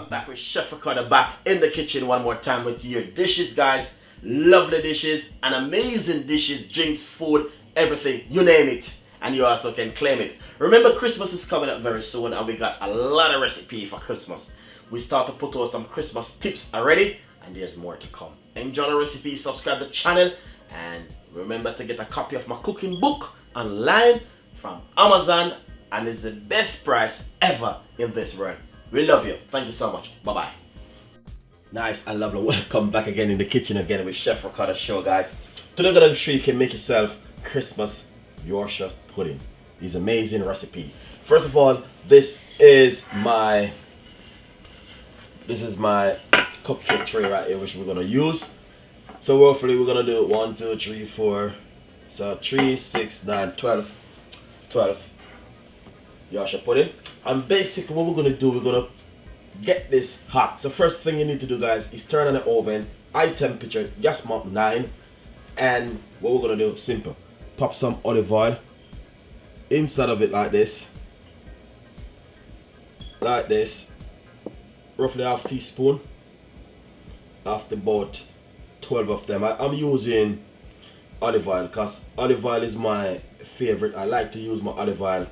welcome back with Chef Ricardo back in the kitchen one more time with your dishes, guys. Lovely dishes and amazing dishes, drinks, food, everything, you name it, and you also can claim it. Remember, Christmas is coming up very soon and we got a lot of recipe for Christmas. We start to put out some Christmas tips already and there's more to come. Enjoy the recipe, subscribe to the channel, and remember to get a copy of my cooking book online from Amazon, and it's the best price ever in this world. We love you. Thank you so much. Bye bye. Nice and lovely. Welcome back again in the kitchen again with Chef Ricardo show, guys. Today I'm gonna show you can make yourself Christmas Yorkshire pudding. This amazing recipe. First of all, this is my cupcake tray right here, which we're gonna use. So roughly we're gonna do 1, 2, 3, 4. So 3, 6, 9, 12 Yorkshire pudding. And basically what we're gonna do, we're gonna get this hot. So first thing you need to do, guys, is turn on the oven, high temperature, gas mark 9. And what we're gonna do, simple. Pop some olive oil inside of it like this. Like this. Roughly half teaspoon. After about 12 of them. I'm using olive oil because olive oil is my favorite. I like to use my olive oil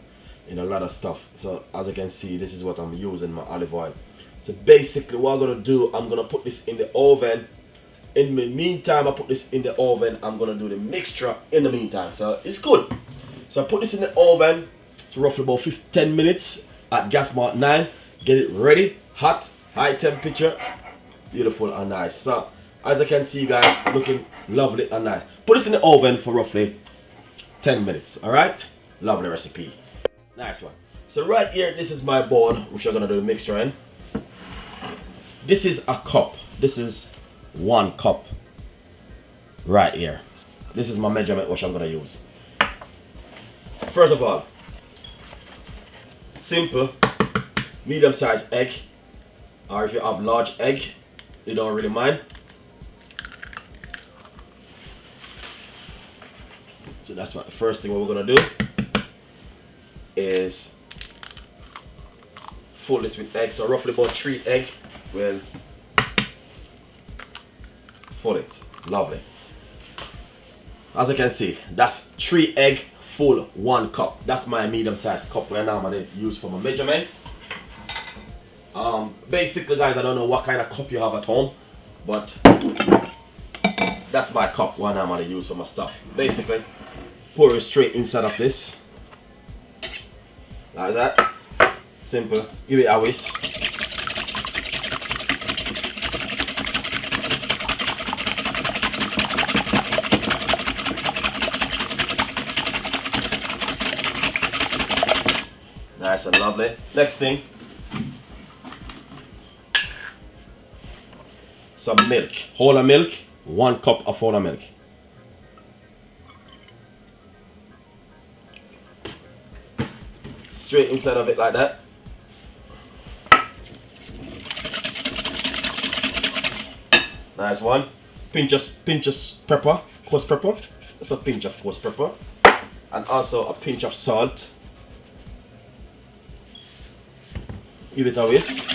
in a lot of stuff. So as you can see, this is what I'm using, my olive oil. So basically what I'm gonna do, I'm gonna put this in the oven. In the meantime I put this in the oven, I'm gonna do the mixture in the meantime. So it's good. So I put this in the oven. It's roughly about 10 minutes at gas mark 9. Get it ready, hot, high temperature, beautiful and nice. So as you can see, guys, looking lovely and nice. Put this in the oven for roughly 10 minutes. Alright, lovely recipe. Nice one. So right here, this is my bowl, which I'm gonna do the mixture in. This is a cup. This is 1 cup. Right here. This is my measurement, which I'm gonna use. First of all, simple, medium-sized egg, or if you have large egg, you don't really mind. So that's what the first thing what we're gonna do is fill this with egg. So roughly about 3 egg. We'll fill it. Lovely. As you can see, that's 3 egg full 1 cup. That's my medium-sized cup where I normally use for my measurement. Basically, guys, I don't know what kind of cup you have at home, but that's my cup one I'm gonna use for my stuff. Basically, pour it straight inside of this. Like that. Simple. Give it a whisk. Nice and lovely. Next thing, some milk. Whole of milk. 1 cup of whole of milk. Straight inside of it like that. Nice one. Pinch of pepper, coarse pepper. That's a pinch of coarse pepper. And also a pinch of salt. Give it a whisk.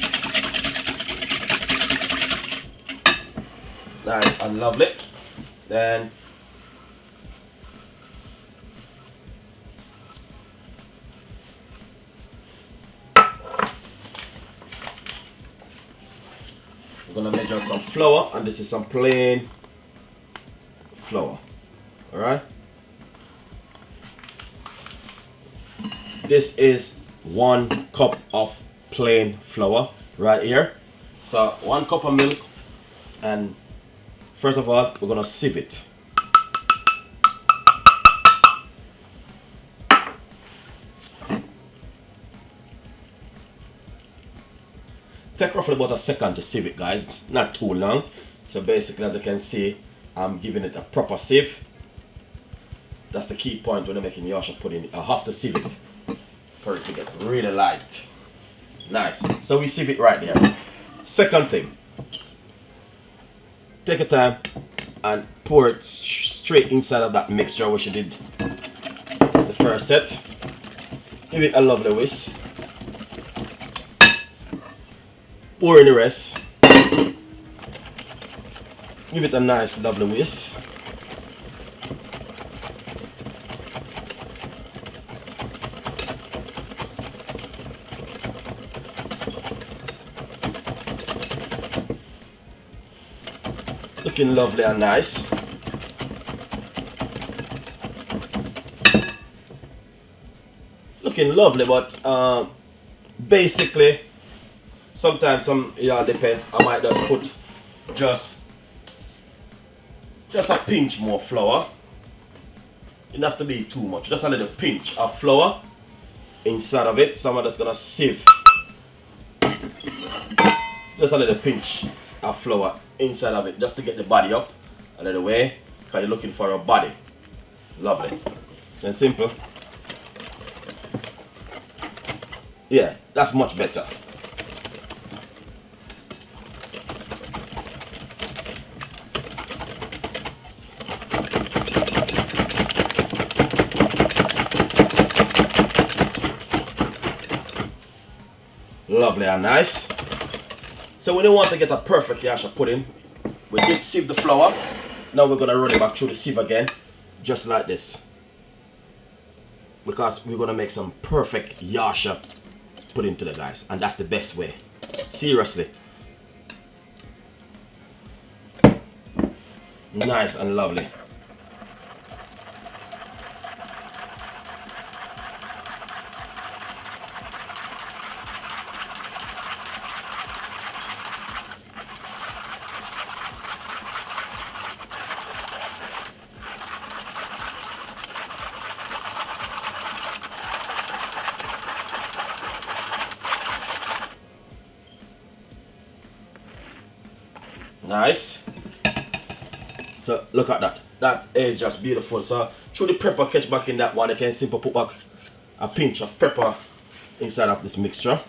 Nice and lovely. Then we're gonna measure out some flour, and this is some plain flour. Alright? This is 1 cup of plain flour right here. So 1 cup of milk, and first of all we're gonna sieve it. Take roughly about a second to sieve it, guys, not too long. So basically, as you can see, I'm giving it a proper sieve. That's the key point when you're making Yorkshire pudding. I have to sieve it for it to get really light. Nice. So we sieve it right there. Second thing, take your time and pour it straight inside of that mixture which you did. That's the first set. Give it a lovely whisk. pour in the rest. Give it a nice lovely whisk. Looking lovely and nice. Looking lovely, but basically sometimes depends. I might just put just a pinch more flour. It doesn't have to be too much. Just a little pinch of flour inside of it. So I'm just gonna sieve. Just a little pinch of flour inside of it, just to get the body up a little way, because you're looking for a body. Lovely and simple. Yeah, that's much better. Lovely and nice. So we don't want to get a perfect yasha pudding. We did sieve the flour. Now we're gonna run it back through the sieve again, just like this, because we're gonna make some perfect yasha pudding today, guys, and that's the best way. Seriously, nice and lovely. Nice. So look at that. That is just beautiful. So through the pepper catch back in that one, you can simply put back a pinch of pepper inside of this mixture.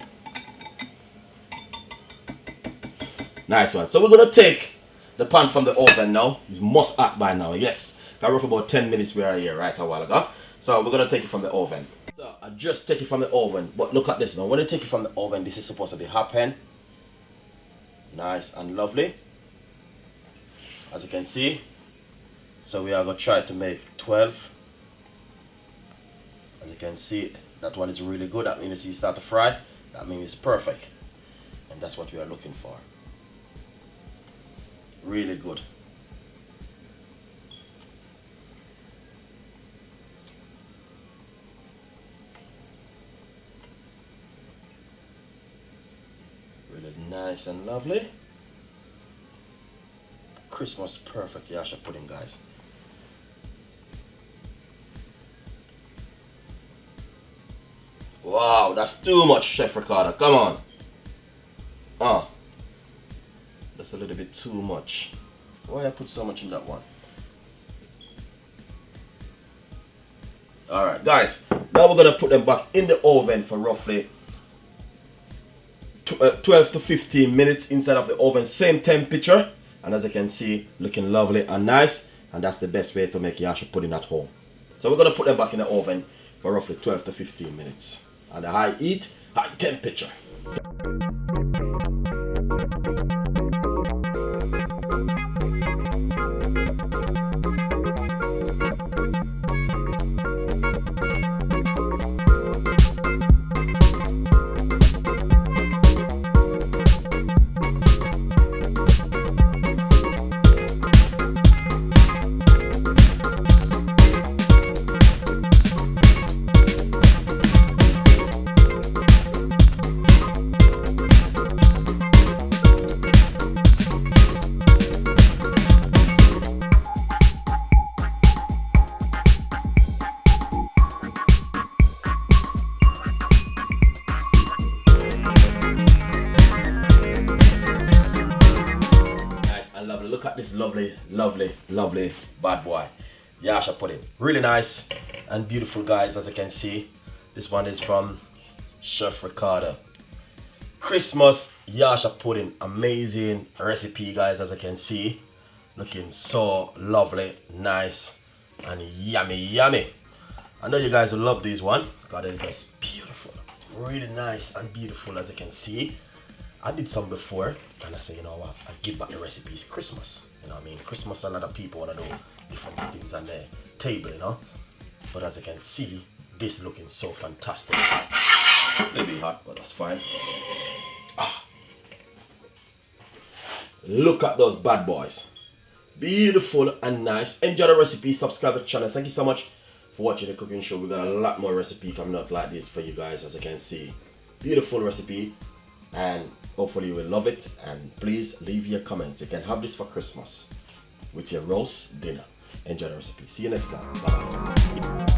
Nice one. So we're gonna take the pan from the oven now. It must hot by now. Yes. Got rough about 10 minutes we are here right a while ago. So we're gonna take it from the oven. So I just take it from the oven, but look at this now. When you take it from the oven, this is supposed to be happen. Nice and lovely, as you can see. So we are going to try to make 12. As you can see, that one is really good. That means you see it start to fry. That means it's perfect. And that's what we are looking for. Really good. Really nice and lovely. Christmas perfect yasha pudding, guys. Wow, that's too much, Chef Ricardo. Come on. That's a little bit too much. Why I put so much in that one? Alright, guys. Now we're going to put them back in the oven for roughly 12 to 15 minutes inside of the oven. Same temperature. And as you can see, looking lovely and nice. And that's the best way to make yasha pudding at home. So we're going to put them back in the oven for roughly 12 to 15 minutes. And a high heat, high temperature. Look at this lovely bad boy yasha pudding. Really nice and beautiful, guys. As you can see, this one is from Chef Ricardo. Christmas yasha pudding. Amazing recipe, guys. As you can see, looking so lovely, nice and yummy. I know you guys will love this one because it's just beautiful. Really nice and beautiful, as you can see. I did some before, and I said, you know what, I give back the recipes Christmas. You know what I mean? Christmas and other people want to do different things on the table, you know? But as you can see, this looking so fantastic. A little bit hot, but that's fine. Look at those bad boys. Beautiful and nice. Enjoy the recipe, subscribe to the channel. Thank you so much for watching the cooking show. We got a lot more recipe coming up like this for you guys, as you can see. Beautiful recipe, and hopefully you will love it. And please leave your comments. You can have this for Christmas with your roast dinner. Enjoy the recipe. See you next time. Bye bye.